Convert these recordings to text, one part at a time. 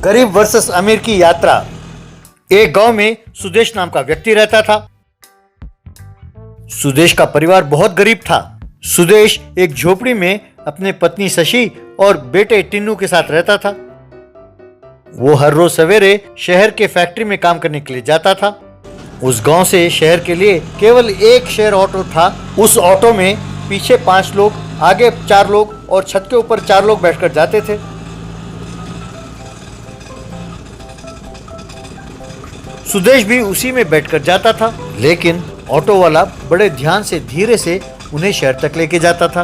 गरीब वर्सेस अमीर की यात्रा। एक गांव में सुदेश नाम का व्यक्ति रहता था। सुदेश का परिवार बहुत गरीब था। सुदेश एक झोपड़ी में अपने पत्नी शशि और बेटे टिन्नू के साथ रहता था। वो हर रोज सवेरे शहर के फैक्ट्री में काम करने के लिए जाता था। उस गांव से शहर के लिए केवल एक शेयर ऑटो था। उस ऑटो में पीछे 5 लोग, आगे 4 लोग और छत के ऊपर 4 लोग बैठकर जाते थे। सुदेश भी उसी में बैठकर जाता था, लेकिन ऑटो वाला बड़े ध्यान से धीरे से उन्हें शहर तक लेके जाता था।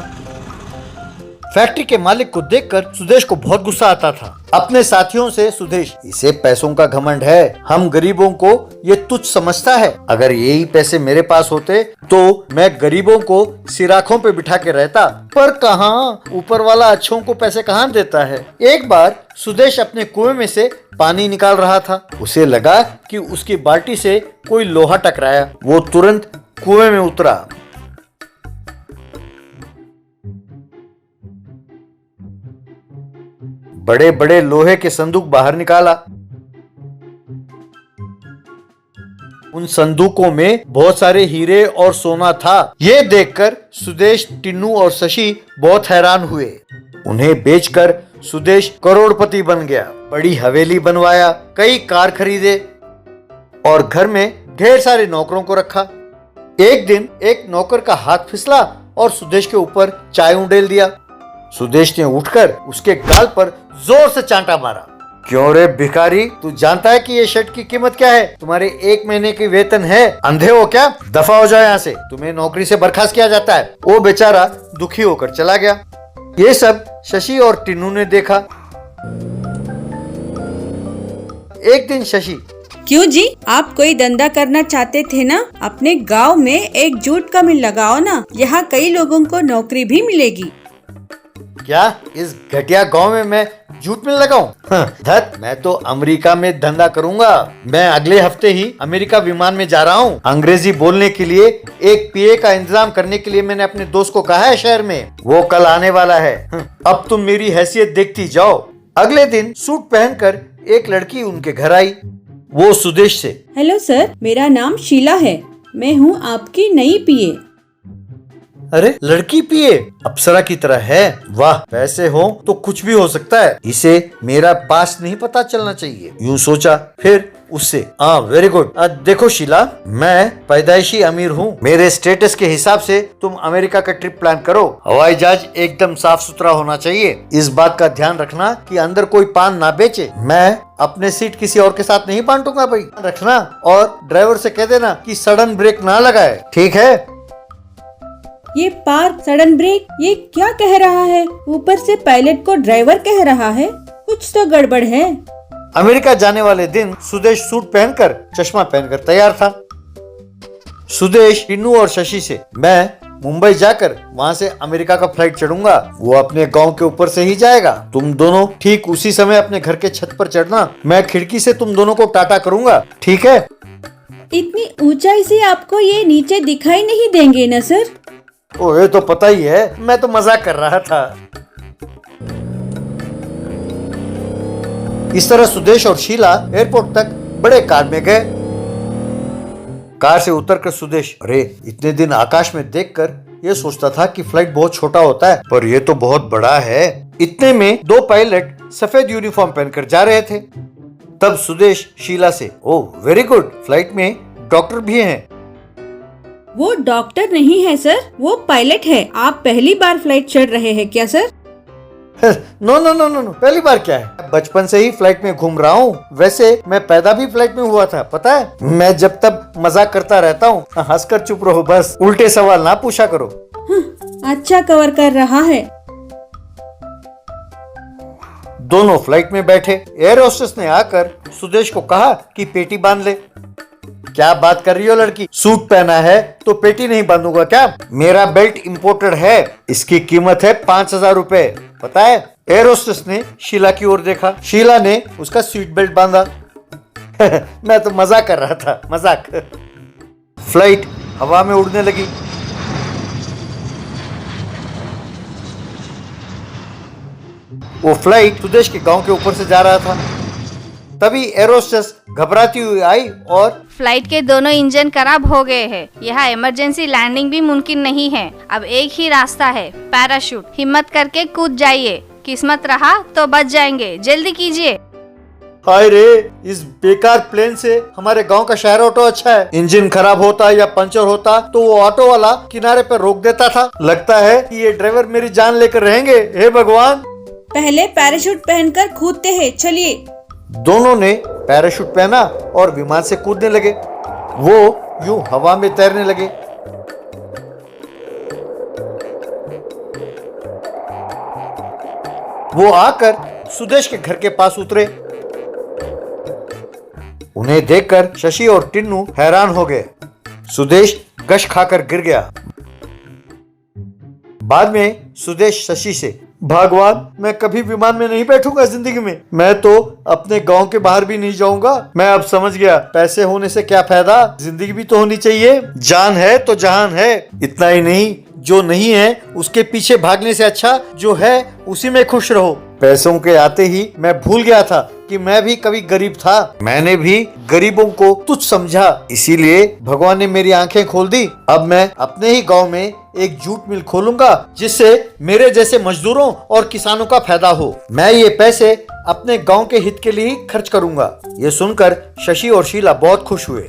फैक्ट्री के मालिक को देखकर सुदेश को बहुत गुस्सा आता था। अपने साथियों से सुदेश, इसे पैसों का घमंड है, हम गरीबों को ये तुच्छ समझता है। अगर यही पैसे मेरे पास होते तो मैं गरीबों को सिराखों पे बिठा के रहता, पर कहाँ, ऊपर वाला अच्छों को पैसे कहाँ देता है। एक बार सुदेश अपने कुएं में से पानी निकाल रहा था। उसे लगा कि उसकी बाल्टी से कोई लोहा टकराया। वो तुरंत कुएं में उतरा। बड़े बड़े लोहे के संदूक बाहर निकाला। उन संदूकों में बहुत सारे हीरे और सोना था। ये देखकर सुदेश, टिन्नू और शशि बहुत हैरान हुए। उन्हें बेचकर सुदेश करोड़पति बन गया। बड़ी हवेली बनवाया, कई कार खरीदे और घर में ढेर सारे नौकरों को रखा। एक दिन एक नौकर का हाथ फिसला और सुदेश के ऊपर चाय उंडेल दिया। सुदेश ने उठकर उसके गाल पर जोर से चांटा मारा। क्यों रे भिखारी, तू जानता है कि ये शर्ट की कीमत क्या है? तुम्हारे 1 महीने की वेतन है, अंधे हो क्या? दफा हो जाओ यहाँ से, तुम्हें नौकरी से बर्खास्त किया जाता है। वो बेचारा दुखी होकर चला गया। ये सब शशि और टिन्नू ने देखा। एक दिन शशि, क्यों जी, आप कोई धंधा करना चाहते थे ना? अपने गांव में एक जूट का मिल लगाओ ना, यहाँ कई लोगों को नौकरी भी मिलेगी। क्या इस घटिया गांव में मैं जूट मिल लगाऊं? धत, मैं तो अमेरिका में धंधा करूंगा। मैं अगले हफ्ते ही अमेरिका विमान में जा रहा हूँ। अंग्रेजी बोलने के लिए एक पीए का इंतजाम करने के लिए मैंने अपने दोस्त को कहा है शहर में। वो कल आने वाला है। अब तुम मेरी हैसियत देखती जाओ। अगले दिन सूट पहनकर एक लड़की उनके घर आई। वो सुदेश से, हेलो सर, मेरा नाम शीला है, मैं हूँ आपकी नई पीए। अरे लड़की पीए, अप्सरा की तरह है। वाह, पैसे हो तो कुछ भी हो सकता है। इसे मेरा पास नहीं पता चलना चाहिए, यूं सोचा। फिर उससे, वेरी गुड। देखो शीला, मैं पैदाइशी अमीर हूँ। मेरे स्टेटस के हिसाब से तुम अमेरिका का ट्रिप प्लान करो। हवाई जहाज एकदम साफ सुथरा होना चाहिए। इस बात का ध्यान रखना कि अंदर कोई पान ना बेचे। मैं अपने सीट किसी और के साथ नहीं बांटूंगा भाई, रखना। और ड्राइवर से कह देना कि सडन ब्रेक ना लगाए, ठीक है? ये पार्क, सडन ब्रेक, ये क्या कह रहा है? ऊपर से पायलट को ड्राइवर कह रहा है, कुछ तो गड़बड़ है। अमेरिका जाने वाले दिन सुदेश सूट पहनकर, चश्मा पहनकर तैयार था। सुदेश टिन्नू और शशि से, मैं मुंबई जाकर वहाँ से अमेरिका का फ्लाइट चढ़ूंगा। वो अपने गांव के ऊपर से ही जाएगा। तुम दोनों ठीक उसी समय अपने घर के छत पर चढ़ना। मैं खिड़की से तुम दोनों को टाटा करूंगा, ठीक है? इतनी ऊंचाई से आपको ये नीचे दिखाई नहीं देंगे न सर? ओ, ये तो पता ही है, मैं तो मजाक कर रहा था। इस तरह सुदेश और शीला एयरपोर्ट तक बड़े कार में गए। कार से उतरकर सुदेश, अरे इतने दिन आकाश में देखकर ये सोचता था कि फ्लाइट बहुत छोटा होता है, पर ये तो बहुत बड़ा है। इतने में 2 पायलट सफेद यूनिफॉर्म पहनकर जा रहे थे। तब सुदेश शीला से, ओह वेरी गुड, फ्लाइट में डॉक्टर भी हैं। वो डॉक्टर नहीं है सर, वो पायलट है। आप पहली बार फ्लाइट चढ़ रहे हैं क्या sir? No no no no no, पहली बार क्या है, बचपन से ही फ्लाइट में घूम रहा हूँ। वैसे मैं पैदा भी फ्लाइट में हुआ था, पता है? मैं जब तब मजाक करता रहता हूँ। हंसकर चुप रहो बस, उल्टे सवाल ना पूछा करो। अच्छा कवर कर रहा है। दोनों फ्लाइट में बैठे। एयर होस्टेस ने आकर सुदेश को कहा कि पेटी बांध ले। क्या बात कर रही हो लड़की, सूट पहना है तो पेटी नहीं बांधूंगा क्या? मेरा बेल्ट इंपोर्टेड है, इसकी कीमत है 5000 रुपए, पता है? एयर होस्टेस ने शीला की ओर देखा। शीला ने उसका सीट बेल्ट बांधा। मैं तो मजाक कर रहा था, मजाक। फ्लाइट हवा में उड़ने लगी। वो फ्लाइट सुदेश के गांव के ऊपर से जा रहा था। तभी एरोस्टेस घबराती हुई आई और फ्लाइट के दोनों इंजन खराब हो गए हैं। यहाँ इमरजेंसी लैंडिंग भी मुमकिन नहीं है। अब एक ही रास्ता है, पैराशूट। हिम्मत करके कूद जाइए, किस्मत रहा तो बच जाएंगे, जल्दी कीजिए। हाय रे, इस बेकार प्लेन से हमारे गांव का शहर ऑटो अच्छा है। इंजन खराब होता या पंचर होता तो वो ऑटो वाला किनारे पर रोक देता था। लगता है कि ये ड्राइवर मेरी जान लेकर रहेंगे। हे भगवान। पहले पैराशूट पहनकर कूदते हैं, चलिए। दोनों ने पैराशूट पहना और विमान से कूदने लगे। वो यूं हवा में तैरने लगे। वो आकर सुदेश के घर के पास उतरे। उन्हें देखकर शशि और टिन्नू हैरान हो गए। सुदेश गश खाकर गिर गया। बाद में सुदेश शशि से, भगवान, मैं कभी विमान में नहीं बैठूंगा जिंदगी में। मैं तो अपने गांव के बाहर भी नहीं जाऊंगा। मैं अब समझ गया, पैसे होने से क्या फायदा, जिंदगी भी तो होनी चाहिए। जान है तो जहान है। इतना ही नहीं, जो नहीं है उसके पीछे भागने से अच्छा जो है उसी में खुश रहो। पैसों के आते ही मैं भूल गया था कि मैं भी कभी गरीब था। मैंने भी गरीबों को तुच्छ समझा, इसीलिए भगवान ने मेरी आंखें खोल दी। अब मैं अपने ही गांव में एक जूट मिल खोलूंगा जिससे मेरे जैसे मजदूरों और किसानों का फायदा हो। मैं ये पैसे अपने गांव के हित के लिए खर्च करूंगा। ये सुनकर शशि और शीला बहुत खुश हुए।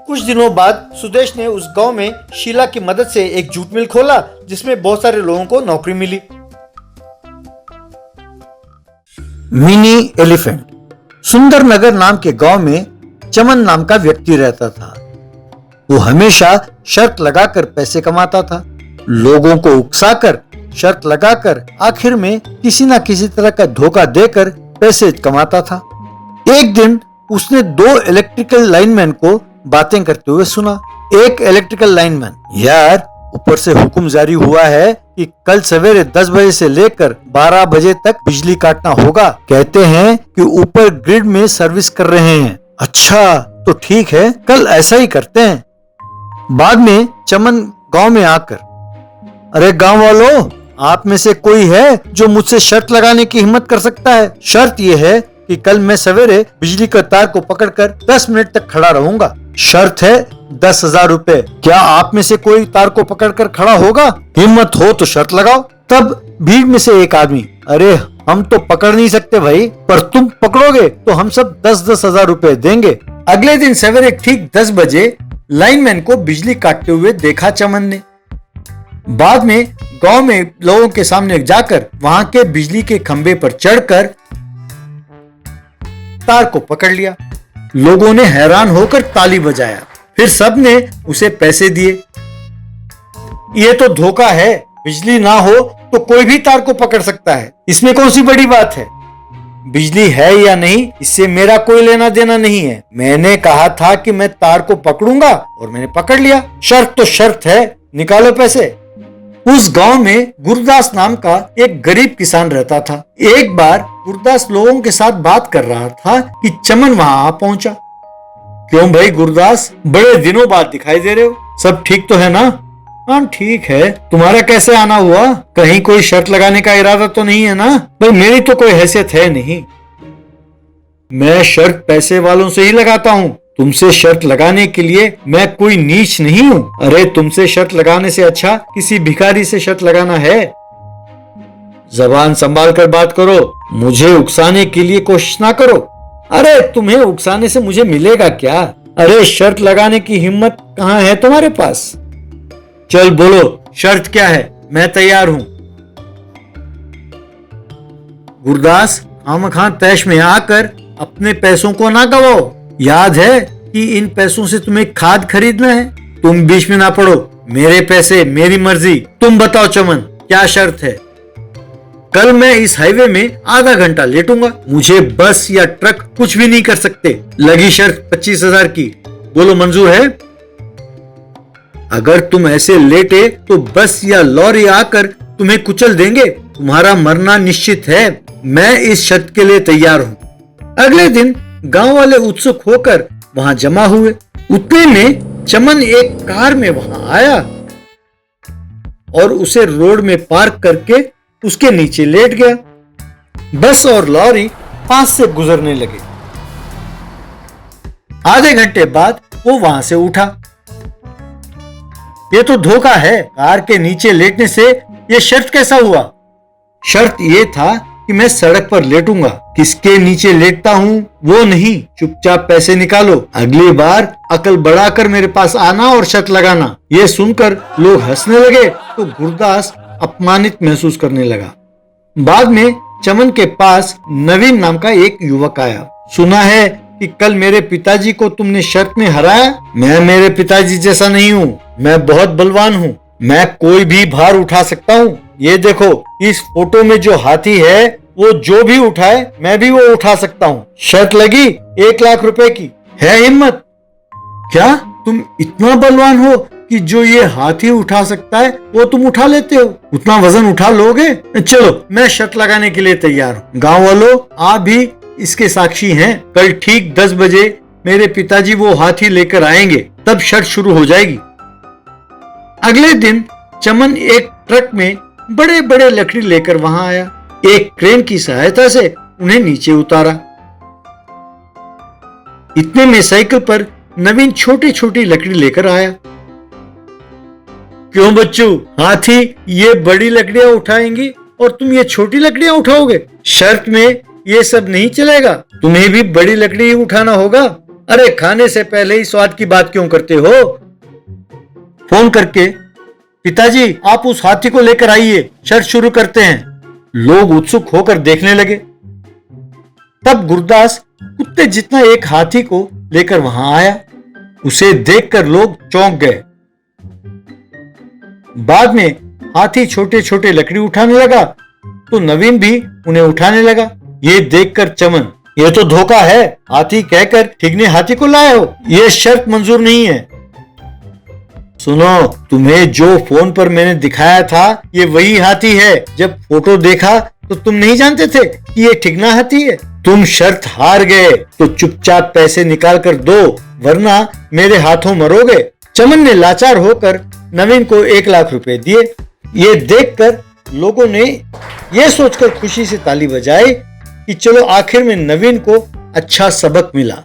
कुछ दिनों बाद सुदेश ने उस गांव में शीला की मदद से एक जूट मिल खोला जिसमें बहुत सारे लोगों को नौकरी मिली। Mini elephant. सुंदर नगर नाम के गांव में चमन नाम का व्यक्ति रहता था। वो हमेशा शर्त लगाकर पैसे कमाता था। लोगों को उकसाकर, शर्त लगाकर, आखिर में किसी न किसी तरह का धोखा देकर पैसे कमाता था। एक दिन उसने 2 इलेक्ट्रिकल लाइनमैन को बातें करते हुए सुना। एक इलेक्ट्रिकल लाइनमैन, यार, ऊपर से हुक्म जारी हुआ है कि कल सवेरे 10 बजे से लेकर 12 बजे तक बिजली काटना होगा। कहते हैं कि ऊपर ग्रिड में सर्विस कर रहे हैं। अच्छा, तो ठीक है, कल ऐसा ही करते हैं। बाद में चमन गांव में आकर, अरे गांव वालों, आप में से कोई है जो मुझसे शर्त लगाने की हिम्मत कर सकता है? शर्त यह है कि कल मैं सवेरे बिजली का तार को पकड़कर 10 मिनट तक खड़ा रहूंगा। शर्त है 10,000 रुपए। क्या आप में से कोई तार को पकड़कर खड़ा होगा? हिम्मत हो तो शर्त लगाओ। तब भीड़ में से एक आदमी, अरे हम तो पकड़ नहीं सकते भाई, पर तुम पकड़ोगे तो हम सब 10-10 हजार रुपए देंगे। अगले दिन सवेरे ठीक 10 बजे लाइनमैन को बिजली काटते हुए देखा चमन ने। बाद में गांव में लोगों के सामने जाकर वहां के बिजली के खंबे पर चढ़कर तार को पकड़ लिया। लोगों ने हैरान होकर ताली बजाया। फिर सबने उसे पैसे दिए। ये तो धोखा है। बिजली ना हो तो कोई भी तार को पकड़ सकता है, इसमें कौन सी बड़ी बात है? बिजली है या नहीं, इससे मेरा कोई लेना देना नहीं है। मैंने कहा था कि मैं तार को पकड़ूंगा और मैंने पकड़ लिया। शर्त तो शर्त है, निकालो पैसे। उस गांव में गुरदास नाम का एक गरीब किसान रहता था। एक बार गुरदास लोगों के साथ बात कर रहा था कि चमन वहां आ पहुंचा। क्यों भाई गुरदास, बड़े दिनों बाद दिखाई दे रहे हो, सब ठीक तो है ना? हाँ ठीक है, तुम्हारा कैसे आना हुआ? कहीं कोई शर्त लगाने का इरादा तो नहीं है ना? भाई मेरी तो कोई हैसियत है नहीं। मैं शर्त पैसे वालों से ही लगाता हूँ। तुमसे शर्त लगाने के लिए मैं कोई नीच नहीं हूँ। अरे तुमसे शर्त लगाने से अच्छा किसी भिखारी से शर्त लगाना है। जबान संभाल कर बात करो, मुझे उकसाने के लिए कोशिश ना करो। अरे तुम्हें उकसाने से मुझे मिलेगा क्या? अरे शर्त लगाने की हिम्मत कहाँ है तुम्हारे पास? चल बोलो, शर्त क्या है? मैं तैयार हूँ। गुरदास, खामखां तैश में आकर अपने पैसों को ना गवाओ। याद है कि इन पैसों से तुम्हें खाद खरीदना है। तुम बीच में ना पड़ो। मेरे पैसे, मेरी मर्जी। तुम बताओ चमन, क्या शर्त है? कल मैं इस हाईवे में आधा घंटा लेटूंगा। मुझे बस या ट्रक कुछ भी नहीं कर सकते। लगी शर्त 25,000 की। बोलो मंजूर है? अगर तुम ऐसे लेटे तो बस या लॉरी आकर तुम्हें कुचल देंगे। तुम्हारा मरना निश्चित है। मैं इस शर्त के लिए तैयार हूँ। अगले दिन गांव वाले उत्सुक होकर वहां जमा हुए। उतने में चमन एक कार में वहां आया और उसे रोड में पार्क करके उसके नीचे लेट गया। बस और लॉरी पास से गुजरने लगे। आधे घंटे बाद वो वहां से उठा। ये तो धोखा है, कार के नीचे लेटने से ये शर्त कैसा हुआ? शर्त ये था कि मैं सड़क पर लेटूंगा, किसके नीचे लेटता हूँ वो नहीं, चुपचाप पैसे निकालो, अगली बार अकल बढ़ाकर मेरे पास आना और शर्त लगाना। ये सुनकर लोग हंसने लगे तो गुरदास अपमानित महसूस करने लगा। बाद में चमन के पास नवीन नाम का एक युवक आया। सुना है कि कल मेरे पिताजी को तुमने शर्त में हराया। मैं मेरे पिताजी जैसा नहीं हूँ, मैं बहुत बलवान हूँ, मैं कोई भी भार उठा सकता हूँ। ये देखो, इस फोटो में जो हाथी है वो जो भी उठाए मैं भी वो उठा सकता हूँ। शर्त लगी 1 लाख रुपए की, है हिम्मत? क्या तुम इतना बलवान हो कि जो ये हाथी उठा सकता है वो तुम उठा लेते हो? उतना वजन उठा लोगे? चलो, मैं शर्त लगाने के लिए तैयार हूँ। गाँव वालों, आप भी इसके साक्षी हैं। कल ठीक 10 बजे मेरे पिताजी वो हाथी लेकर आएंगे, तब शर्त शुरू हो जाएगी। अगले दिन चमन एक ट्रक में बड़े बड़े लकड़ी लेकर वहां आया। एक क्रेन की सहायता से उन्हें नीचे उतारा। इतने में साइकिल पर नवीन छोटी छोटी लकड़ी लेकर आया। क्यों बच्चों, हाथी ये बड़ी लकड़ियां उठाएंगी और तुम ये छोटी लकड़ियां उठाओगे? शर्त में ये सब नहीं चलेगा, तुम्हें भी बड़ी लकड़ी ही उठाना होगा। अरे खाने से पहले ही स्वाद की बात क्यों करते हो? फोन करके, पिताजी आप उस हाथी को लेकर आइए, शर्त शुरू करते हैं। लोग उत्सुक होकर देखने लगे। तब गुरदास कुत्ते जितना एक हाथी को लेकर वहां आया। उसे देखकर लोग चौंक गए। बाद में हाथी छोटे छोटे लकड़ी उठाने लगा तो नवीन भी उन्हें उठाने लगा। ये देखकर चमन, ये तो धोखा है, हाथी कहकर ठिगने हाथी को लाए हो, ये शर्त मंजूर नहीं है। सुनो, तुम्हें जो फोन पर मैंने दिखाया था ये वही हाथी है। जब फोटो देखा तो तुम नहीं जानते थे कि ये ठिगना हाथी है। तुम शर्त हार गए तो चुपचाप पैसे निकाल कर दो, वरना मेरे हाथों मरोगे। चमन ने लाचार होकर नवीन को 1 लाख रुपए दिए। ये देखकर लोगों ने ये सोचकर खुशी से ताली बजाई कि चलो आखिर में नवीन को अच्छा सबक मिला।